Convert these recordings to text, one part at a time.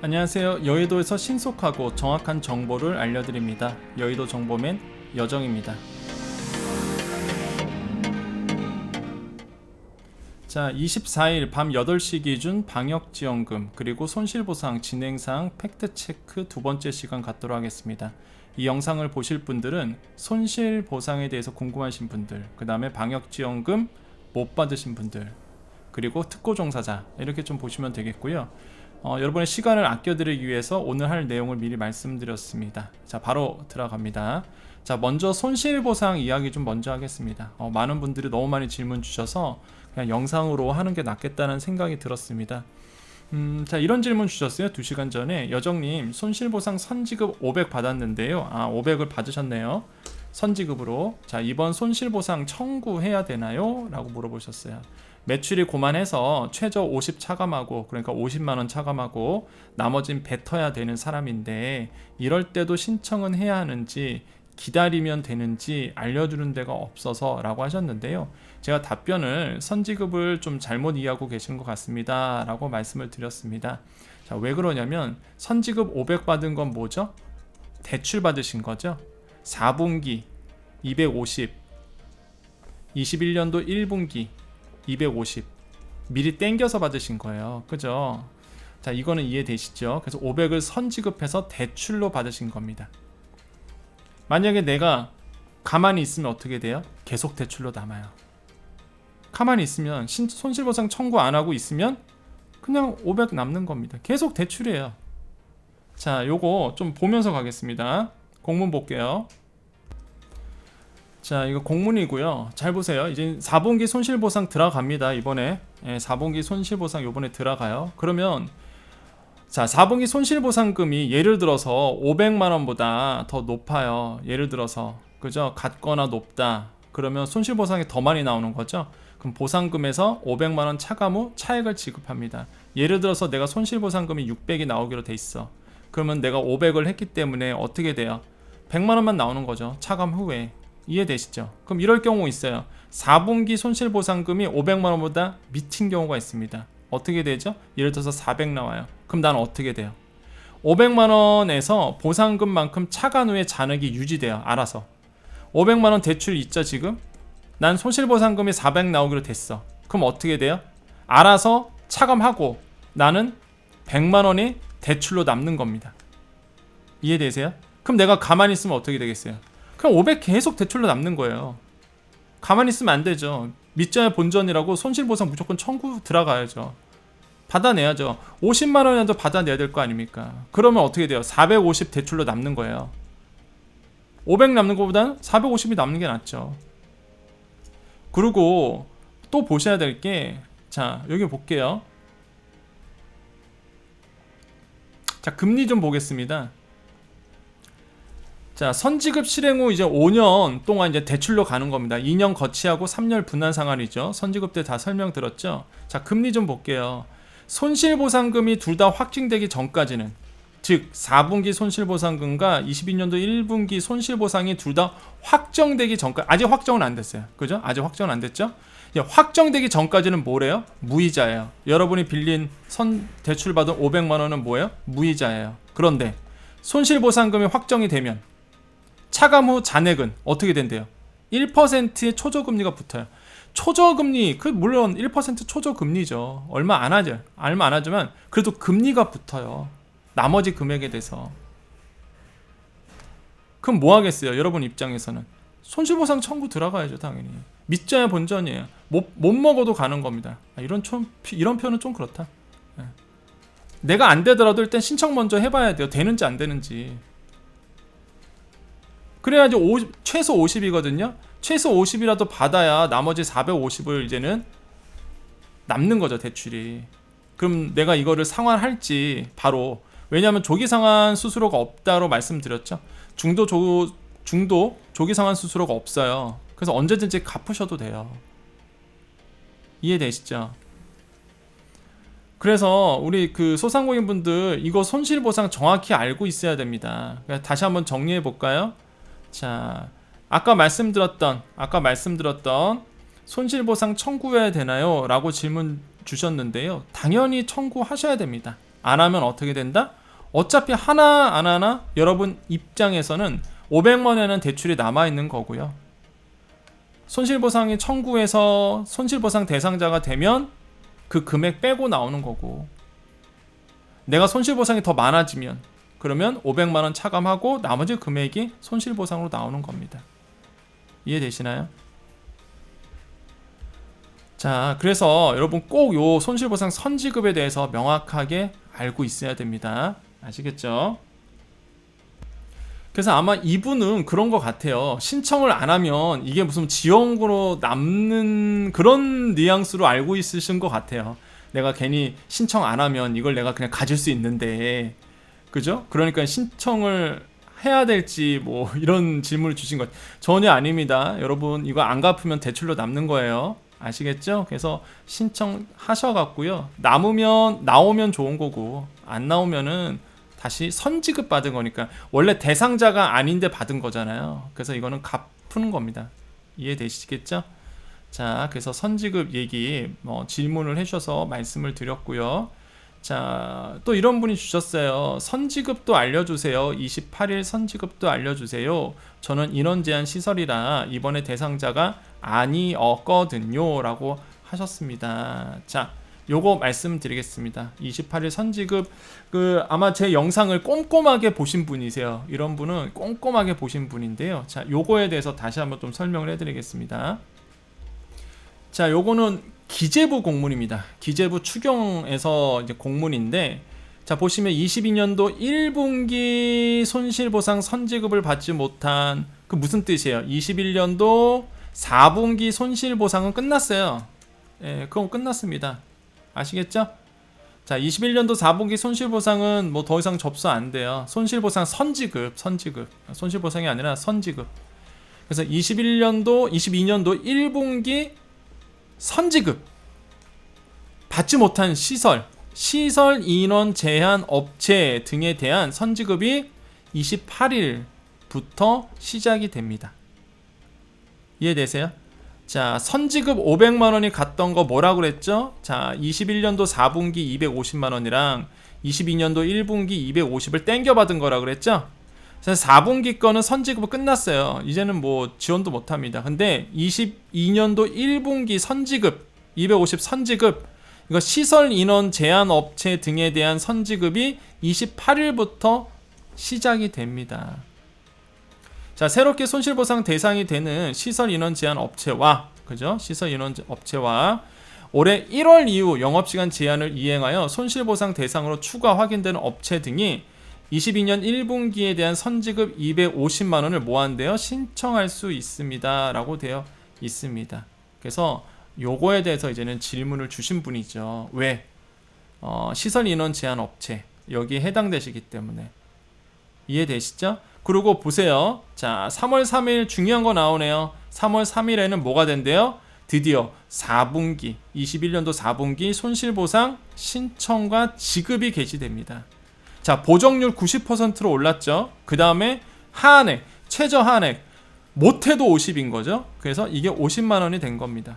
안녕하세요. 여의도에서 신속하고 정확한 정보를 알려드립니다. 여의도 정보맨 여정입니다. 자, 24일 밤 8시 기준 방역지원금 그리고 손실보상 진행사항 팩트체크 두 번째 시간 갖도록 하겠습니다. 이 영상을 보실 분들은 손실보상에 대해서 궁금하신 분들, 그 다음에 방역지원금 못 받으신 분들, 그리고 특고종사자 이렇게 좀 보시면 되겠고요. 여러분의 시간을 아껴드리기 위해서 오늘 할 내용을 미리 말씀드렸습니다. 자, 바로 들어갑니다. 자, 먼저 손실보상 이야기 좀 먼저 하겠습니다. 많은 분들이 너무 많이 질문 주셔서 그냥 영상으로 하는 게 낫겠다는 생각이 들었습니다. 자, 이런 질문 주셨어요. 2시간 전에. 여정님, 손실보상 선지급 500 받았는데요. 500을 받으셨네요. 선지급으로. 자, 이번 손실보상 청구해야 되나요? 라고 물어보셨어요. 매출이 고만해서 최저 50 차감하고, 그러니까 50만원 차감하고 나머진 뱉어야 되는 사람인데 이럴 때도 신청은 해야 하는지 기다리면 되는지 알려주는 데가 없어서 라고 하셨는데요. 제가 답변을 선지급을 좀 잘못 이해하고 계신 것 같습니다 라고 말씀을 드렸습니다. 자, 왜 그러냐면 선지급 500 받은 건 뭐죠? 대출 받으신 거죠. 4분기 250, 21년도 1분기 250 미리 땡겨서 받으신 거예요. 그죠? 자, 이거는 이해되시죠? 그래서 500을 선지급해서 대출로 받으신 겁니다. 만약에 내가 가만히 있으면 어떻게 돼요? 계속 대출로 남아요. 가만히 있으면 손실보상 청구 안 하고 있으면 그냥 500 남는 겁니다. 계속 대출이에요. 자, 요거 좀 보면서 가겠습니다. 공문 볼게요. 자, 이거 공문이고요. 잘 보세요. 이제 4분기 손실보상 들어갑니다. 이번에 4분기 손실보상 요번에 들어가요. 그러면 자, 4분기 손실보상금이 예를 들어서 500만원보다 더 높아요. 예를 들어서 그죠? 같거나 높다. 그러면 손실보상이 더 많이 나오는 거죠. 그럼 보상금에서 500만원 차감 후 차액을 지급합니다. 예를 들어서 내가 손실보상금이 600이 나오기로 돼 있어. 그러면 내가 500을 했기 때문에 어떻게 돼요? 100만원만 나오는 거죠. 차감 후에. 이해되시죠? 그럼 이럴 경우 있어요. 4분기 손실보상금이 500만원보다 미친 경우가 있습니다. 어떻게 되죠? 예를 들어서 400 나와요. 그럼 나는 어떻게 돼요? 500만원에서 보상금만큼 차감 후에 잔액이 유지돼요. 알아서 500만원 대출 있죠 지금? 난 손실보상금이 400 나오기로 됐어. 그럼 어떻게 돼요? 알아서 차감하고 나는 100만원이 대출로 남는 겁니다. 이해되세요? 그럼 내가 가만히 있으면 어떻게 되겠어요? 그럼 500 계속 대출로 남는 거예요. 가만히 있으면 안 되죠. 밑자의 본전이라고 손실보상 무조건 청구 들어가야죠. 받아내야죠. 50만원이라도 받아내야 될 거 아닙니까? 그러면 어떻게 돼요? 450 대출로 남는 거예요. 500 남는 것보다는 450이 남는 게 낫죠. 그리고 또 보셔야 될 게, 자, 여기 볼게요. 자, 금리 좀 보겠습니다. 자, 선지급 실행 후 이제 5년 동안 이제 대출로 가는 겁니다. 2년 거치하고 3년 분할 상환이죠. 선지급 때 다 설명드렸죠. 자, 금리 좀 볼게요. 손실보상금이 둘 다 확정되기 전까지는, 즉 4분기 손실보상금과 22년도 1분기 손실보상이 둘 다 확정되기 전까지, 아직 확정은 안 됐어요. 그죠? 아직 확정은 안 됐죠? 확정되기 전까지는 뭐래요? 무이자예요. 여러분이 빌린 대출받은 500만원은 뭐예요? 무이자예요. 그런데 손실보상금이 확정이 되면 차감 후 잔액은 어떻게 된대요? 1%의 초저금리가 붙어요. 초저금리, 물론 1% 초저금리죠. 얼마 안 하죠. 얼마 안 하지만 그래도 금리가 붙어요. 나머지 금액에 대해서. 그럼 뭐 하겠어요? 여러분 입장에서는 손실보상 청구 들어가야죠, 당연히. 밑자야 본전이에요. 못 먹어도 가는 겁니다. 이런 표현은 좀 그렇다. 내가 안 되더라도 일단 신청 먼저 해봐야 돼요. 되는지 안 되는지. 그래야지 최소 50이거든요. 최소 50이라도 받아야 나머지 450을 이제는 남는 거죠, 대출이. 그럼 내가 이거를 상환할지 바로, 왜냐하면 조기상환 수수료가 없다로 말씀드렸죠. 중도 조기상환 수수료가 없어요. 그래서 언제든지 갚으셔도 돼요. 이해되시죠? 그래서 우리 그 소상공인분들 이거 손실보상 정확히 알고 있어야 됩니다. 다시 한번 정리해 볼까요? 자, 아까 말씀드렸던 손실보상 청구해야 되나요? 라고 질문 주셨는데요. 당연히 청구하셔야 됩니다. 안 하면 어떻게 된다? 어차피 하나 안 하나 여러분 입장에서는 500만 원은 대출이 남아있는 거고요. 손실보상이 청구해서 손실보상 대상자가 되면 그 금액 빼고 나오는 거고, 내가 손실보상이 더 많아지면 그러면 500만 원 차감하고 나머지 금액이 손실보상으로 나오는 겁니다. 이해되시나요? 자, 그래서 여러분 꼭 요 손실보상 선지급에 대해서 명확하게 알고 있어야 됩니다. 아시겠죠? 그래서 아마 이분은 그런 것 같아요. 신청을 안 하면 이게 무슨 지원금으로 남는 그런 뉘앙스로 알고 있으신 것 같아요. 내가 괜히 신청 안 하면 이걸 내가 그냥 가질 수 있는데, 그죠? 그러니까 신청을 해야 될지 뭐 이런 질문을 주신 것 전혀 아닙니다. 여러분 이거 안 갚으면 대출로 남는 거예요. 아시겠죠? 그래서 신청하셔갖고요. 나오면 좋은 거고, 안 나오면은 다시 선지급 받은 거니까 원래 대상자가 아닌데 받은 거잖아요. 그래서 이거는 갚는 겁니다. 이해되시겠죠? 자, 그래서 선지급 얘기 질문을 해주셔서 말씀을 드렸고요. 자, 또 이런 분이 주셨어요. 선지급도 알려주세요. 28일 선지급도 알려주세요. 저는 인원 제한 시설이라 이번에 대상자가 아니었거든요 라고 하셨습니다. 자, 요거 말씀드리겠습니다. 28일 선지급, 아마 제 영상을 꼼꼼하게 보신 분이세요. 이런 분은 꼼꼼하게 보신 분인데요. 자, 요거에 대해서 다시 한번 좀 설명을 해드리겠습니다. 자, 요거는 기재부 공문입니다. 기재부 추경에서 이제 공문인데, 자, 보시면 22년도 1분기 손실보상 선지급을 받지 못한, 그 무슨 뜻이에요? 21년도 4분기 손실보상은 끝났어요. 예, 그건 끝났습니다. 아시겠죠? 자, 21년도 4분기 손실보상은 뭐 더 이상 접수 안 돼요. 손실보상 선지급. 손실보상이 아니라 선지급. 그래서 22년도 1분기 선지급 받지 못한 시설 인원 제한 업체 등에 대한 선지급이 28일부터 시작이 됩니다. 이해되세요? 자, 선지급 500만원이 갔던 거 뭐라고 그랬죠? 자, 21년도 4분기 250만원이랑 22년도 1분기 250을 땡겨받은 거라 그랬죠? 4분기 거는 선지급은 끝났어요. 이제는 뭐 지원도 못합니다. 근데 22년도 1분기 선지급 250 선지급, 이거 시설 인원 제한 업체 등에 대한 선지급이 28일부터 시작이 됩니다. 자, 새롭게 손실보상 대상이 되는 시설 인원 제한 업체와, 그죠? 시설 인원 업체와 올해 1월 이후 영업시간 제한을 이행하여 손실보상 대상으로 추가 확인되는 업체 등이 22년 1분기에 대한 선지급 250만원을 모한되어 신청할 수 있습니다 라고 되어 있습니다. 그래서 요거에 대해서 이제는 질문을 주신 분이죠. 왜? 시설 인원 제한 업체 여기에 해당되시기 때문에. 이해되시죠? 그리고 보세요. 자, 3월 3일 중요한 거 나오네요. 3월 3일에는 뭐가 된대요? 드디어 4분기 21년도 4분기 손실보상 신청과 지급이 개시됩니다. 자, 보정률 90%로 올랐죠. 그 다음에 하한액, 최저 하한액 못해도 50인 거죠. 그래서 이게 50만원이 된 겁니다.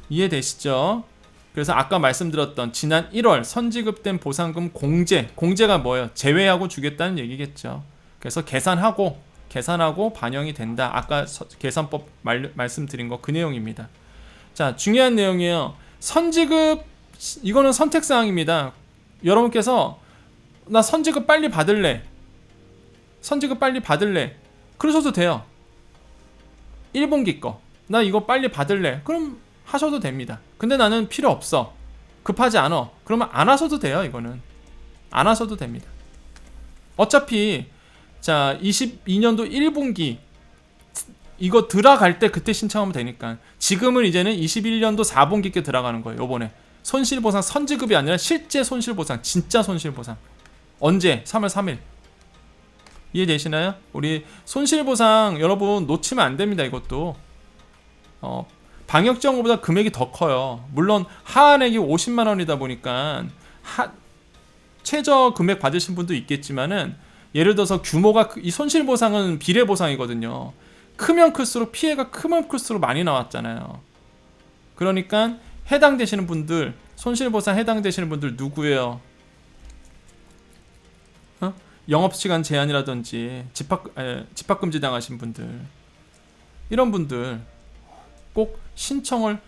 이해되시죠? 그래서 아까 말씀드렸던 지난 1월 선지급된 보상금 공제가 뭐예요? 제외하고 주겠다는 얘기겠죠. 그래서 계산하고 반영이 된다. 아까 계산법 말씀드린 거 그 내용입니다. 자, 중요한 내용이에요. 선지급, 이거는 선택사항입니다. 여러분께서 나 선지급 빨리 받을래 그러셔도 돼요. 1분기 거 나 이거 빨리 받을래 그럼 하셔도 됩니다. 근데 나는 필요 없어, 급하지 않아, 그러면 안 하셔도 돼요. 이거는 안 하셔도 됩니다. 어차피 자, 22년도 1분기 이거 들어갈 때 그때 신청하면 되니까. 지금은 이제는 21년도 4분기께 들어가는 거예요. 요번에 손실보상 선지급이 아니라 실제 손실보상, 진짜 손실보상. 언제? 3월 3일. 이해되시나요? 우리 손실보상 여러분 놓치면 안 됩니다. 이것도 방역지원금보다 금액이 더 커요. 물론 하한액이 50만 원이다 보니까 최저 금액 받으신 분도 있겠지만은, 예를 들어서 규모가, 이 손실보상은 비례보상이거든요. 크면 클수록, 피해가 크면 클수록 많이 나왔잖아요. 그러니까 해당되시는 분들 손실보상 해당되시는 분들 누구예요? 영업시간 제한이라든지 집합금지 당하신 분들, 이런 분들 꼭 신청을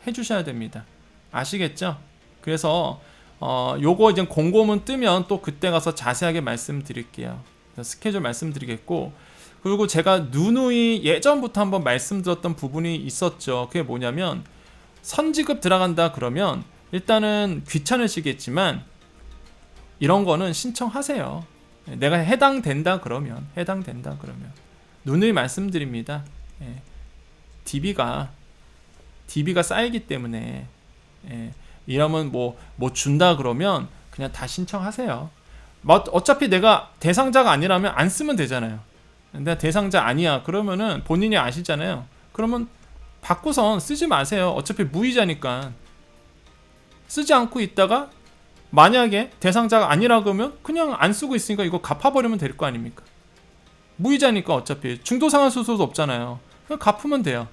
해주셔야 됩니다. 아시겠죠? 그래서 요거 이제 공고문 뜨면 또 그때 가서 자세하게 말씀드릴게요. 스케줄 말씀드리겠고, 그리고 제가 누누이 예전부터 한번 말씀드렸던 부분이 있었죠. 그게 뭐냐면, 선지급 들어간다 그러면 일단은 귀찮으시겠지만 이런 거는 신청하세요. 내가 해당된다 그러면 누누이 말씀드립니다. DB가 쌓이기 때문에 이러면 뭐 준다 그러면 그냥 다 신청하세요. 어차피 내가 대상자가 아니라면 안 쓰면 되잖아요. 내가 대상자 아니야 그러면은 본인이 아시잖아요. 그러면 받고선 쓰지 마세요. 어차피 무이자니까. 쓰지 않고 있다가 만약에 대상자가 아니라 그러면 그냥 안 쓰고 있으니까 이거 갚아버리면 될 거 아닙니까? 무이자니까 어차피 중도상환 수수도 없잖아요. 그냥 갚으면 돼요.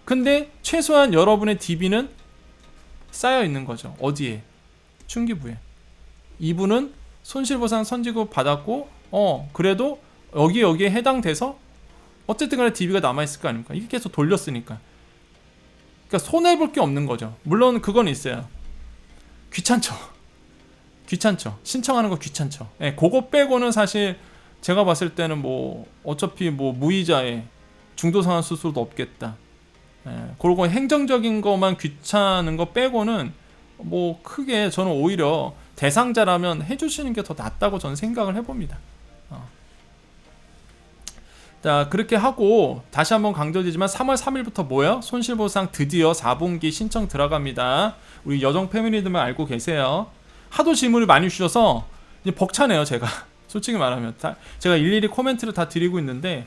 근데 최소한 여러분의 DB는 쌓여 있는 거죠. 어디에? 충기부에. 이분은 손실보상 선지급 받았고 그래도 여기에 해당돼서 어쨌든 간에 DB가 남아있을 거 아닙니까? 이게 계속 돌렸으니까. 그러니까 손해볼 게 없는 거죠. 물론 그건 있어요. 귀찮죠. 신청하는 거 귀찮죠. 그거 빼고는 사실 제가 봤을 때는 뭐 어차피 뭐 무이자에 중도상환 수수도 없겠다. 그리고 행정적인 것만 귀찮은 거 빼고는 뭐 크게 저는 오히려 대상자라면 해주시는 게 더 낫다고 저는 생각을 해봅니다. 자, 그렇게 하고 다시 한번 강조드리지만 3월 3일부터 뭐예요? 손실보상 드디어 4분기 신청 들어갑니다. 우리 여정 패밀리들만 알고 계세요. 하도 질문을 많이 주셔서 이제 벅차네요. 제가 솔직히 말하면 제가 일일이 코멘트를 다 드리고 있는데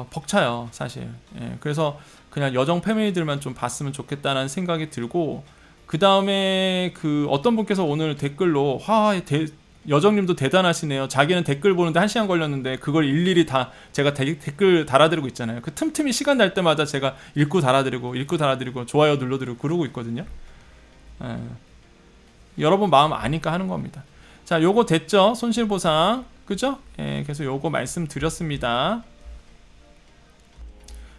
벅차요 사실. 그래서 그냥 여정 패밀리들만 좀 봤으면 좋겠다는 생각이 들고, 그 다음에 그 어떤 분께서 오늘 댓글로 여정님도 대단하시네요. 자기는 댓글 보는데 1시간 걸렸는데 그걸 일일이 다 제가 댓글 달아드리고 있잖아요. 그 틈틈이 시간 날 때마다 제가 읽고 달아드리고 좋아요 눌러드리고 그러고 있거든요. 여러분 마음 아니까 하는 겁니다. 자, 요거 됐죠? 손실보상 그죠? 그래서 요거 말씀드렸습니다.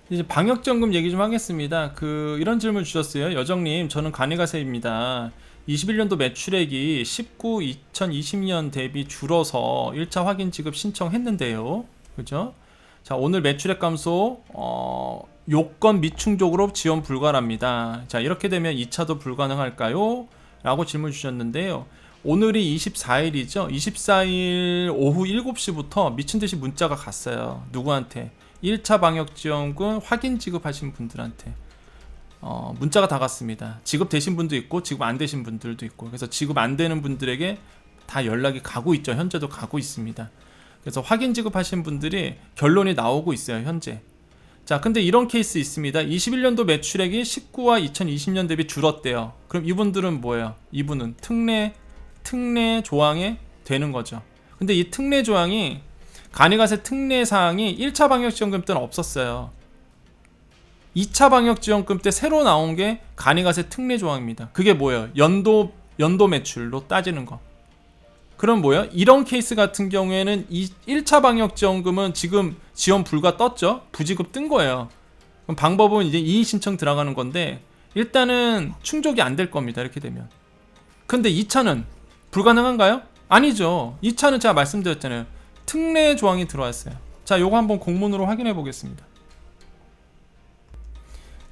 이제 방역지원금 얘기 좀 하겠습니다. 이런 질문 주셨어요. 여정님, 저는 간이가세입니다. 21년도 매출액이 2020년 대비 줄어서 1차 확인 지급 신청했는데요. 그죠? 자, 오늘 매출액 감소, 요건 미충족으로 지원 불가랍니다. 자, 이렇게 되면 2차도 불가능할까요? 라고 질문 주셨는데요. 오늘이 24일이죠. 24일 오후 7시부터 미친듯이 문자가 갔어요. 누구한테? 1차 방역지원금 확인 지급하신 분들한테 문자가 다 갔습니다. 지급되신 분도 있고 지급 안 되신 분들도 있고, 그래서 지급 안 되는 분들에게 다 연락이 가고 있죠. 현재도 가고 있습니다. 그래서 확인 지급하신 분들이 결론이 나오고 있어요. 현재. 자, 근데 이런 케이스 있습니다. 21년도 매출액이 19와 2020년 대비 줄었대요. 그럼 이분들은 뭐예요? 이분은 특례 조항에 되는 거죠. 근데 이 특례 조항이 간이가세 특례 사항이 1차 방역지원금 때는 없었어요. 2차 방역지원금 때 새로 나온 게 간이가세 특례 조항입니다. 그게 뭐예요? 연도 매출로 따지는 거. 그럼 뭐예요? 이런 케이스 같은 경우에는 1차 방역지원금은 지금 지원 불가 떴죠? 부지급 뜬 거예요. 그럼 방법은 이제 이의 신청 들어가는 건데 일단은 충족이 안 될 겁니다. 이렇게 되면. 근데 2차는 불가능한가요? 아니죠. 2차는 제가 말씀드렸잖아요. 특례 조항이 들어왔어요. 자, 요거 한번 공문으로 확인해 보겠습니다.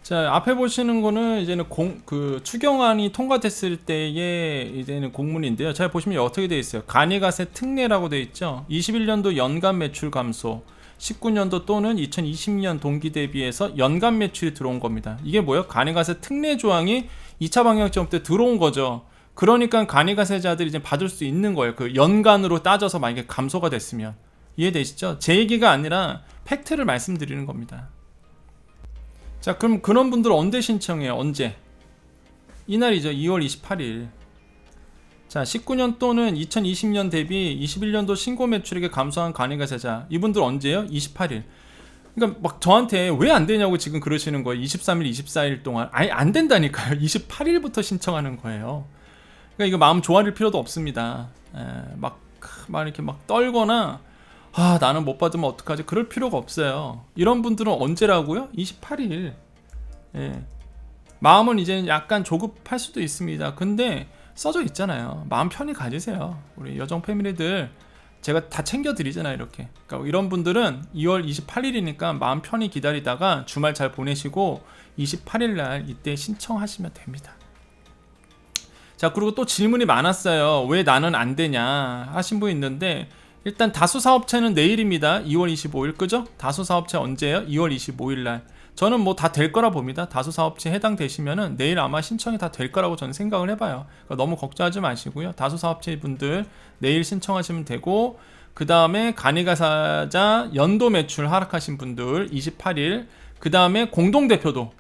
자, 앞에 보시는 거는 이제는 추경안이 통과됐을 때의 이제는 공문인데요. 잘 보시면 어떻게 되어 있어요? 간이가세 특례라고 되어 있죠. 21년도 연간 매출 감소, 19년도 또는 2020년 동기 대비해서 연간 매출이 들어온 겁니다. 이게 뭐예요? 간이가세 특례 조항이 2차 방역지원 때 들어온 거죠. 그러니까 간이가세자들이 이제 받을 수 있는 거예요. 그 연간으로 따져서 만약에 감소가 됐으면. 이해되시죠? 제 얘기가 아니라 팩트를 말씀드리는 겁니다. 자, 그럼 그런 분들은 언제 신청해요? 언제? 이날이죠. 2월 28일. 자, 19년 또는 2020년 대비 21년도 신고 매출액이 감소한 간이가세자. 이분들 언제요? 28일. 그러니까 막 저한테 왜 안 되냐고 지금 그러시는 거예요. 23일, 24일 동안. 아니, 안 된다니까요. 28일부터 신청하는 거예요. 그러니까 이거 마음 조아릴 필요도 없습니다. 막 이렇게 막 떨거나, 나는 못 받으면 어떡하지? 그럴 필요가 없어요. 이런 분들은 언제라고요? 28일. 예. 마음은 이제는 약간 조급할 수도 있습니다. 근데 써져 있잖아요. 마음 편히 가지세요. 우리 여정 패밀리들 제가 다 챙겨드리잖아요. 이렇게. 그러니까 이런 분들은 2월 28일이니까 마음 편히 기다리다가 주말 잘 보내시고 28일날 이때 신청하시면 됩니다. 자, 그리고 또 질문이 많았어요. 왜 나는 안 되냐 하신 분 있는데, 일단 다수사업체는 내일입니다. 2월 25일. 그죠? 다수사업체 언제예요? 2월 25일날. 저는 뭐 다 될 거라 봅니다. 다수사업체 해당되시면은 내일 아마 신청이 다 될 거라고 저는 생각을 해봐요. 그러니까 너무 걱정하지 마시고요. 다수사업체 분들 내일 신청하시면 되고, 그 다음에 간이가사자 연도 매출 하락하신 분들 28일, 그 다음에 공동대표도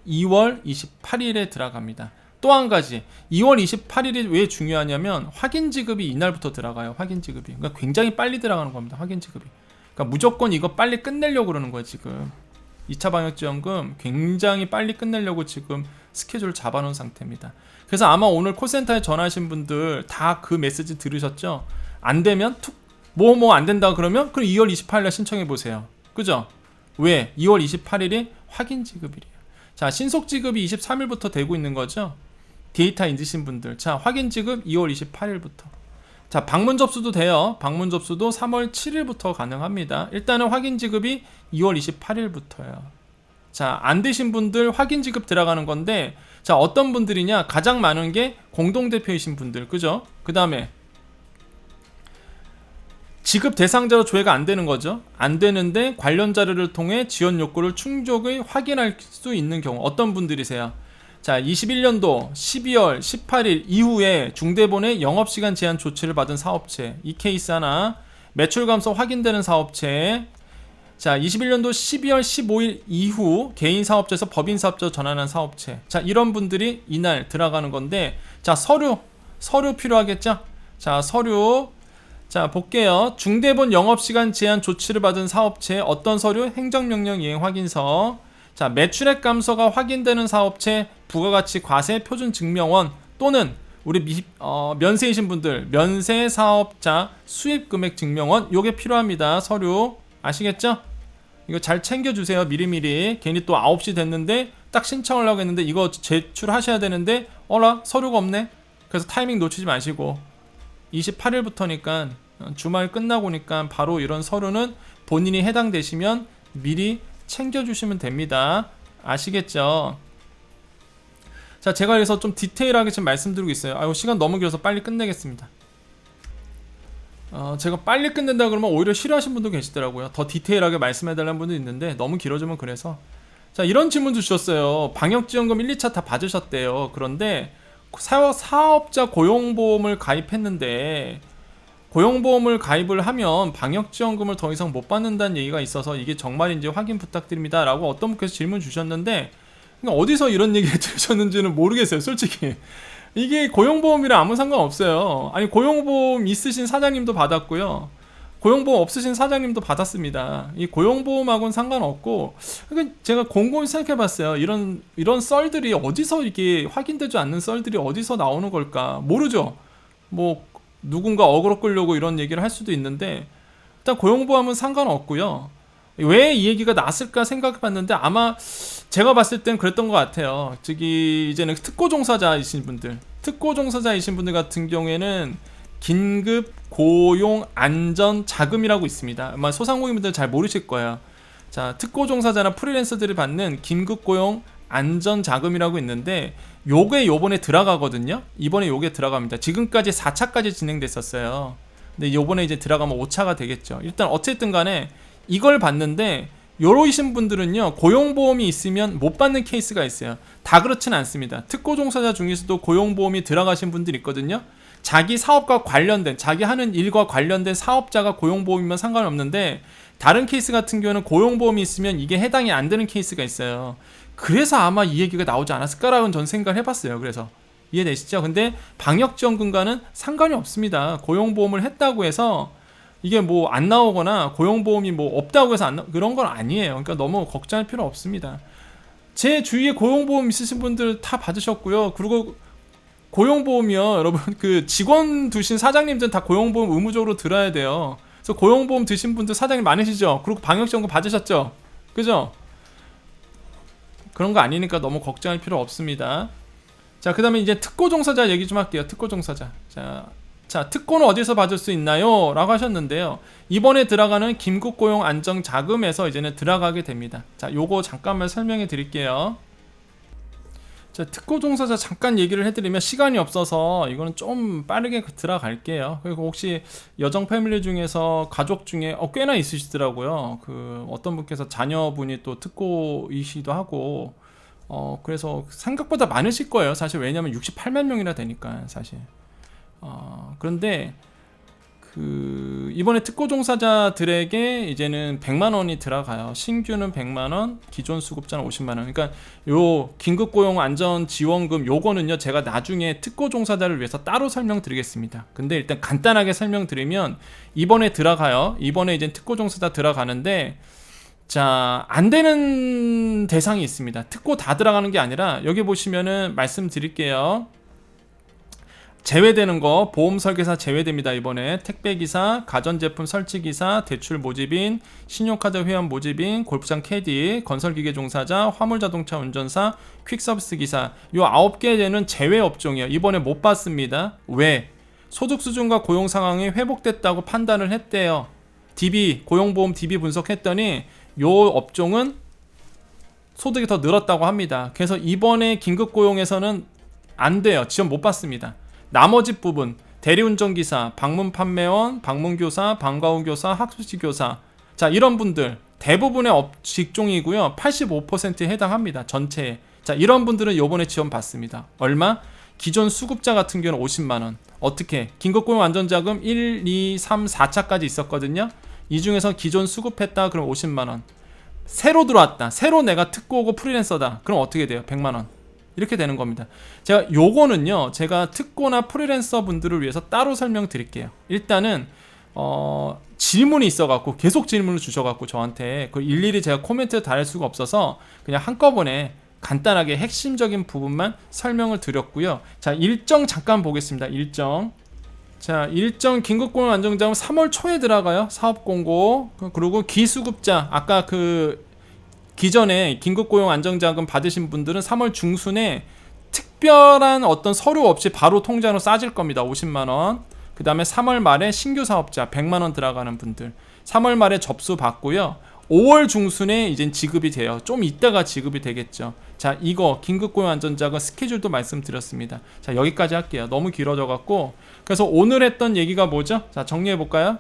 2월 28일에 들어갑니다. 또 한 가지, 2월 28일이 왜 중요하냐면 확인지급이 이날부터 들어가요. 확인지급이. 그러니까 굉장히 빨리 들어가는 겁니다. 확인지급이. 그러니까 무조건 이거 빨리 끝내려고 그러는 거예요. 지금 2차 방역지원금 굉장히 빨리 끝내려고 지금 스케줄 잡아놓은 상태입니다. 그래서 아마 오늘 콜센터에 전화하신 분들 다 그 메시지 들으셨죠? 안 되면 뭐 안 된다 그러면 그럼 2월 28일에 신청해 보세요. 그죠? 왜? 2월 28일이 확인지급이래요. 자, 신속지급이 23일부터 되고 있는 거죠. 데이터 있으신 분들, 자, 확인지급 2월 28일부터. 자, 방문 접수도 돼요. 방문 접수도 3월 7일부터 가능합니다. 일단은 확인지급이 2월 28일부터예요. 자, 안 되신 분들 확인지급 들어가는 건데, 자, 어떤 분들이냐? 가장 많은 게 공동대표이신 분들, 그죠? 그 다음에 지급 대상자로 조회가 안 되는 거죠. 안 되는데 관련 자료를 통해 지원 욕구를 충족을 확인할 수 있는 경우, 어떤 분들이세요? 자, 21년도 12월 18일 이후에 중대본의 영업시간 제한 조치를 받은 사업체, 이 케이스 하나. 매출 감소 확인되는 사업체. 자, 21년도 12월 15일 이후 개인 사업자에서 법인 사업자로 전환한 사업체. 자, 이런 분들이 이날 들어가는 건데, 자, 서류 필요하겠죠? 자, 서류. 자, 볼게요. 중대본 영업시간 제한 조치를 받은 사업체, 어떤 서류? 행정명령 이행 확인서. 자, 매출액 감소가 확인되는 사업체, 부가가치 과세 표준 증명원, 또는 우리 면세이신 분들, 면세 사업자 수입 금액 증명원, 요게 필요합니다. 서류. 아시겠죠? 이거 잘 챙겨주세요. 미리미리. 괜히 또 9시 됐는데 딱 신청하려고 했는데 이거 제출하셔야 되는데 서류가 없네. 그래서 타이밍 놓치지 마시고 28일부터니까 주말 끝나고니까 바로 이런 서류는 본인이 해당되시면 미리 챙겨주시면 됩니다. 아시겠죠? 자, 제가 그래서 좀 디테일하게 지금 말씀드리고 있어요. 아유, 시간 너무 길어서 빨리 끝내겠습니다. 제가 빨리 끝낸다 그러면 오히려 싫어하시는 분도 계시더라고요. 더 디테일하게 말씀해달라는 분도 있는데 너무 길어지면 그래서. 자, 이런 질문 주셨어요. 방역지원금 1, 2차 다 받으셨대요. 그런데 사업자 고용보험을 가입했는데 고용보험을 가입을 하면 방역지원금을 더 이상 못 받는다는 얘기가 있어서 이게 정말인지 확인 부탁드립니다 라고 어떤 분께서 질문 주셨는데, 어디서 이런 얘기를 들으셨는지는 모르겠어요. 솔직히 이게 고용보험이랑 아무 상관없어요. 아니, 고용보험 있으신 사장님도 받았고요, 고용보험 없으신 사장님도 받았습니다. 이 고용보험하고는 상관없고, 그러니까 제가 곰곰이 생각해봤어요. 이런 썰들이 어디서, 이게 확인되지 않는 썰들이 어디서 나오는 걸까 모르죠. 뭐 누군가 어그로 끌려고 이런 얘기를 할 수도 있는데, 일단 고용보험은 상관없고요. 왜 이 얘기가 나왔을까 생각해봤는데 아마 제가 봤을 땐 그랬던 것 같아요. 이제는 특고 종사자이신 분들 같은 경우에는 긴급 고용 안전 자금이라고 있습니다. 아마 소상공인분들 잘 모르실 거예요. 자, 특고 종사자나 프리랜서들이 받는 긴급 고용 안전 자금이라고 있는데, 요게 요번에 들어가거든요. 이번에 요게 들어갑니다. 지금까지 4차까지 진행됐었어요. 근데 요번에 이제 들어가면 5차가 되겠죠. 일단 어쨌든 간에 이걸 받는데, 요러이신 분들은요, 고용보험이 있으면 못 받는 케이스가 있어요. 다 그렇진 않습니다. 특고 종사자 중에서도 고용보험이 들어가신 분들이 있거든요. 자기 사업과 관련된, 자기 하는 일과 관련된 사업자가 고용보험이면 상관없는데, 다른 케이스 같은 경우는 고용보험이 있으면 이게 해당이 안 되는 케이스가 있어요. 그래서 아마 이 얘기가 나오지 않았을까라는 전 생각을 해봤어요. 그래서 이해되시죠? 근데 방역지원금과는 상관이 없습니다. 고용보험을 했다고 해서 이게 뭐 안 나오거나 고용보험이 뭐 없다고 해서 그런 건 아니에요. 그러니까 너무 걱정할 필요 없습니다. 제 주위에 고용보험 있으신 분들 다 받으셨고요. 그리고 고용보험이요, 여러분, 그 직원 두신 사장님들은 다 고용보험 의무적으로 들어야 돼요. 그래서 고용보험 드신 분들 사장님 많으시죠? 그리고 방역지원금 받으셨죠? 그죠? 그런 거 아니니까 너무 걱정할 필요 없습니다. 자, 그 다음에 이제 특고 종사자 얘기 좀 할게요. 특고 종사자. 자, 특고는 어디서 받을 수 있나요? 라고 하셨는데요. 이번에 들어가는 긴급고용 안정자금에서 이제는 들어가게 됩니다. 자, 요거 잠깐만 설명해 드릴게요. 자, 특고 종사자 잠깐 얘기를 해드리면 시간이 없어서 이거는 좀 빠르게 들어갈게요. 그리고 혹시 여정 패밀리 중에서 가족 중에 꽤나 있으시더라고요. 그 어떤 분께서 자녀분이 또 특고이시기도 하고 그래서 생각보다 많으실 거예요. 사실 왜냐면 68만 명이나 되니까 사실. 그런데 그 이번에 특고 종사자들에게 이제는 100만 원이 들어가요. 신규는 100만 원, 기존 수급자는 50만 원. 그러니까 요 긴급 고용 안전 지원금 요거는요, 제가 나중에 특고 종사자를 위해서 따로 설명드리겠습니다. 근데 일단 간단하게 설명드리면 이번에 들어가요. 이번에 이제 특고 종사자 들어가는데 자, 안 되는 대상이 있습니다. 특고 다 들어가는 게 아니라 여기 보시면은 말씀드릴게요. 제외되는 거 보험 설계사 제외됩니다. 이번에 택배기사, 가전제품 설치기사, 대출 모집인, 신용카드 회원 모집인, 골프장 캐디, 건설기계 종사자, 화물자동차 운전사, 퀵서비스 기사 요 9개는 제외 업종이에요. 이번에 못 받습니다. 왜? 소득 수준과 고용 상황이 회복됐다고 판단을 했대요. DB, 고용보험 DB 분석했더니 요 업종은 소득이 더 늘었다고 합니다. 그래서 이번에 긴급고용에서는 안 돼요. 지원 못 받습니다. 나머지 부분 대리운전기사, 방문판매원, 방문교사, 방과후교사, 학습지교사 자 이런 분들 대부분의 직종이고요. 85%에 해당합니다. 전체에. 자 이런 분들은 요번에 지원 받습니다. 얼마? 기존 수급자 같은 경우는 50만원. 어떻게? 긴급고용 안전자금 1, 2, 3, 4차까지 있었거든요. 이 중에서 기존 수급했다 그럼 50만원. 새로 들어왔다. 새로 내가 특고고 프리랜서다. 그럼 어떻게 돼요? 100만원. 이렇게 되는 겁니다. 제가 요거는요, 제가 특고나 프리랜서 분들을 위해서 따로 설명드릴게요. 일단은 질문이 있어갖고 계속 질문을 주셔갖고 저한테 그 일일이 제가 코멘트 달을 수가 없어서 그냥 한꺼번에 간단하게 핵심적인 부분만 설명을 드렸고요. 자, 일정 잠깐 보겠습니다. 일정 긴급고용 안정자금 3월 초에 들어가요. 사업공고. 그리고 기수급자 아까 그 기존에 긴급고용 안정자금 받으신 분들은 3월 중순에 특별한 어떤 서류 없이 바로 통장으로 싸질 겁니다. 50만원. 그 다음에 3월 말에 신규 사업자 100만원 들어가는 분들 3월 말에 접수 받고요. 5월 중순에 이제 지급이 돼요. 좀 이따가 지급이 되겠죠. 자, 이거 긴급고용 안전자금 스케줄도 말씀드렸습니다. 자, 여기까지 할게요. 너무 길어져 갖고. 그래서 오늘 했던 얘기가 뭐죠? 자, 정리해 볼까요?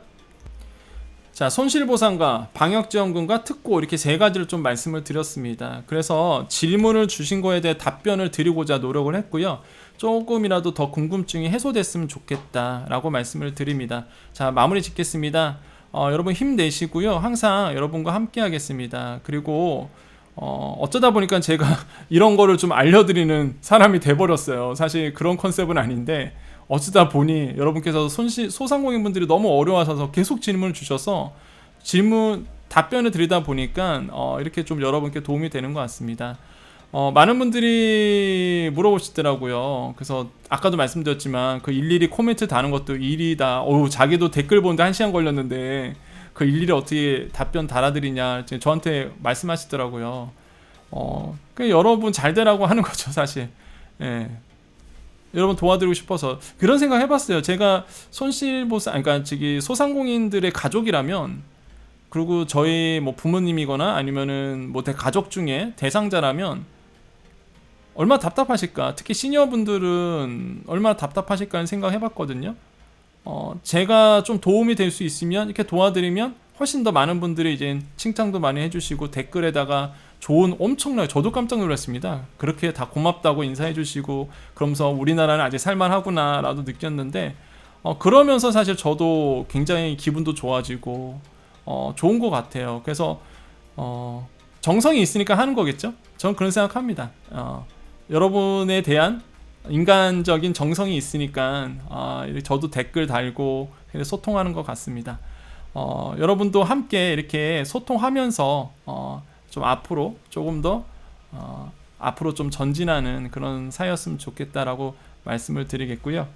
자, 손실보상과 방역지원금과 특고 이렇게 세 가지를 좀 말씀을 드렸습니다. 그래서 질문을 주신 거에 대해 답변을 드리고자 노력을 했고요. 조금이라도 더 궁금증이 해소됐으면 좋겠다라고 말씀을 드립니다. 자, 마무리 짓겠습니다. 여러분 힘내시고요. 항상 여러분과 함께 하겠습니다. 그리고 어쩌다 보니까 제가 이런 거를 좀 알려드리는 사람이 돼버렸어요. 사실 그런 컨셉은 아닌데 어쩌다 보니 여러분께서 소상공인분들이 너무 어려워하셔서 계속 질문을 주셔서 답변을 드리다 보니까 이렇게 좀 여러분께 도움이 되는 것 같습니다. 많은 분들이 물어보시더라고요. 그래서 아까도 말씀드렸지만 그 일일이 코멘트 다는 것도 일이다. 자기도 댓글 보는데 1시간 걸렸는데 그 일일이 어떻게 답변 달아드리냐 저한테 말씀하시더라고요. 여러분 잘 되라고 하는 거죠, 사실. 예. 여러분 도와드리고 싶어서 그런 생각 해봤어요. 제가 손실보상, 그러니까 소상공인들의 가족이라면, 그리고 저희 뭐 부모님이거나 아니면은 뭐 가족 중에 대상자라면 얼마나 답답하실까. 특히 시니어분들은 얼마나 답답하실까 하는 생각 해봤거든요. 제가 좀 도움이 될 수 있으면 이렇게 도와드리면 훨씬 더 많은 분들이 이제 칭찬도 많이 해주시고 댓글에다가 엄청나게 저도 깜짝 놀랐습니다. 그렇게 다 고맙다고 인사해 주시고 그러면서 우리나라는 아직 살만하구나 라도 느꼈는데 그러면서 사실 저도 굉장히 기분도 좋아지고 좋은 것 같아요. 그래서 정성이 있으니까 하는 거겠죠? 저는 그런 생각합니다. 여러분에 대한 인간적인 정성이 있으니까 저도 댓글 달고 소통하는 것 같습니다. 여러분도 함께 이렇게 소통하면서 좀 앞으로 조금 더 앞으로 좀 전진하는 그런 사이였으면 좋겠다라고 말씀을 드리겠고요.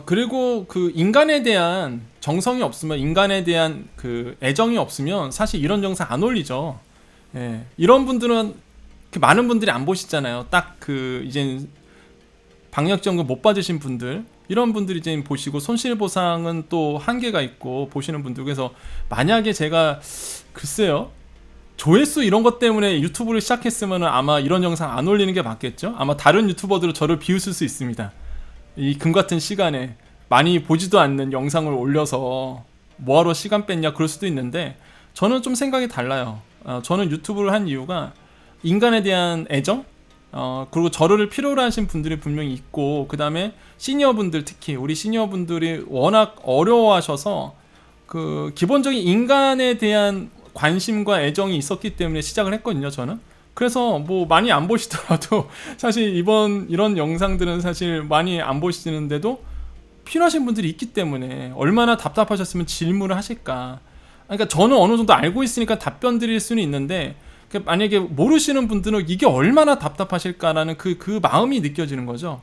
그리고 그 인간에 대한 정성이 없으면, 인간에 대한 그 애정이 없으면 사실 이런 영상 안 올리죠. 예, 이런 분들은 많은 분들이 안 보시잖아요. 딱 그 이제 방역지원금 못 받으신 분들, 이런 분들이 이제 보시고, 손실보상은 또 한계가 있고 보시는 분들, 그래서 만약에 제가 글쎄요, 조회수 이런 것 때문에 유튜브를 시작했으면 아마 이런 영상 안 올리는 게 맞겠죠. 아마 다른 유튜버들은 저를 비웃을 수 있습니다. 이 금같은 시간에 많이 보지도 않는 영상을 올려서 뭐하러 시간 뺐냐 그럴 수도 있는데, 저는 좀 생각이 달라요. 저는 유튜브를 한 이유가 인간에 대한 애정, 그리고 저를 필요로 하신 분들이 분명히 있고, 그 다음에 시니어분들, 특히 우리 시니어분들이 워낙 어려워하셔서 그 기본적인 인간에 대한 관심과 애정이 있었기 때문에 시작을 했거든요, 저는. 그래서 뭐 많이 안 보시더라도 사실 이런 영상들은 사실 많이 안 보시는데도 필요하신 분들이 있기 때문에, 얼마나 답답하셨으면 질문을 하실까. 그러니까 저는 어느 정도 알고 있으니까 답변 드릴 수는 있는데, 만약에 모르시는 분들은 이게 얼마나 답답하실까라는 그 마음이 느껴지는 거죠.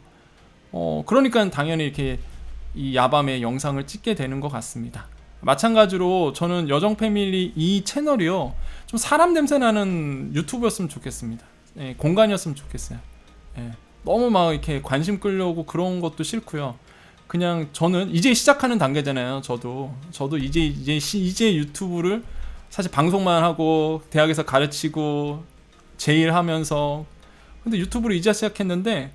그러니까 당연히 이렇게 이 야밤에 영상을 찍게 되는 것 같습니다. 마찬가지로 저는 여정 패밀리 이 채널이요, 좀 사람 냄새 나는 유튜브였으면 좋겠습니다. 예, 공간이었으면 좋겠어요. 예, 너무 막 이렇게 관심 끌려오고 그런 것도 싫고요. 그냥 저는 이제 시작하는 단계잖아요. 저도 이제 유튜브를 사실 방송만 하고 대학에서 가르치고 제일하면서, 근데 유튜브를 이제 시작했는데,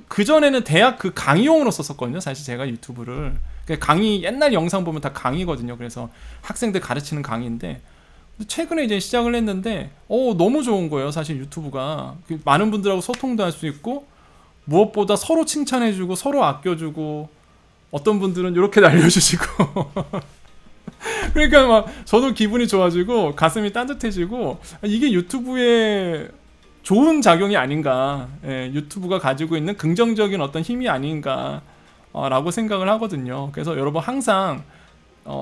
그 전에는 대학 그 강의용으로 썼었거든요. 사실 제가 유튜브를 강의, 옛날 영상 보면 다 강의거든요. 그래서 학생들 가르치는 강의인데, 최근에 이제 시작을 했는데 너무 좋은 거예요. 사실 유튜브가 많은 분들하고 소통도 할 수 있고, 무엇보다 서로 칭찬해주고 서로 아껴주고, 어떤 분들은 이렇게 날려주시고 그러니까 막 저도 기분이 좋아지고 가슴이 따뜻해지고, 이게 유튜브의 좋은 작용이 아닌가, 예, 유튜브가 가지고 있는 긍정적인 어떤 힘이 아닌가 라고 생각을 하거든요. 그래서 여러분 항상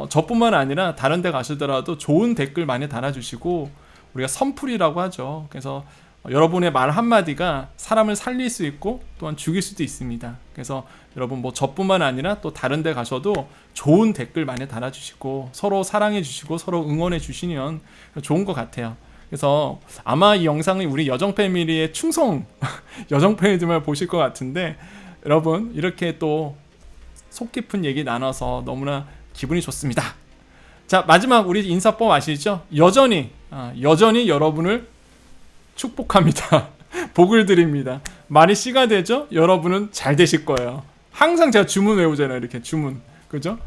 저뿐만 아니라 다른 데 가시더라도 좋은 댓글 많이 달아주시고, 우리가 선풀이라고 하죠. 그래서 여러분의 말 한마디가 사람을 살릴 수 있고 또한 죽일 수도 있습니다. 그래서 여러분 뭐 저뿐만 아니라 또 다른 데 가셔도 좋은 댓글 많이 달아주시고 서로 사랑해 주시고 서로 응원해 주시면 좋은 것 같아요. 그래서 아마 이 영상이 우리 여정 패밀리의 충성 여정 패밀리들만 보실 것 같은데, 여러분 이렇게 또 속 깊은 얘기 나눠서 너무나 기분이 좋습니다. 자, 마지막 우리 인사법 아시죠? 여전히 여러분을 축복합니다. 복을 드립니다. 말이 씨가 되죠? 여러분은 잘 되실 거예요. 항상 제가 주문 외우잖아요. 이렇게 주문, 그죠?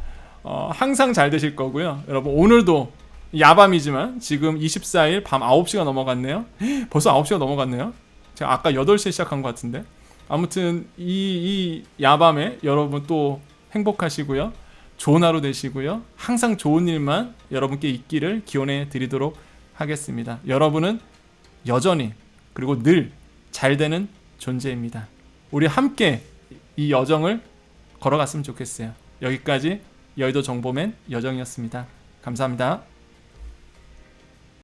항상 잘 되실 거고요. 여러분 오늘도 야밤이지만 지금 24일 밤 9시가 넘어갔네요. 벌써 9시가 넘어갔네요. 제가 아까 8시에 시작한 것 같은데, 아무튼 이 야밤에 여러분 또 행복하시고요, 좋은 하루 되시고요, 항상 좋은 일만 여러분께 있기를 기원해 드리도록 하겠습니다. 여러분은 여전히 그리고 늘 잘 되는 존재입니다. 우리 함께 이 여정을 걸어갔으면 좋겠어요. 여기까지 여의도 정보맨 여정이었습니다. 감사합니다.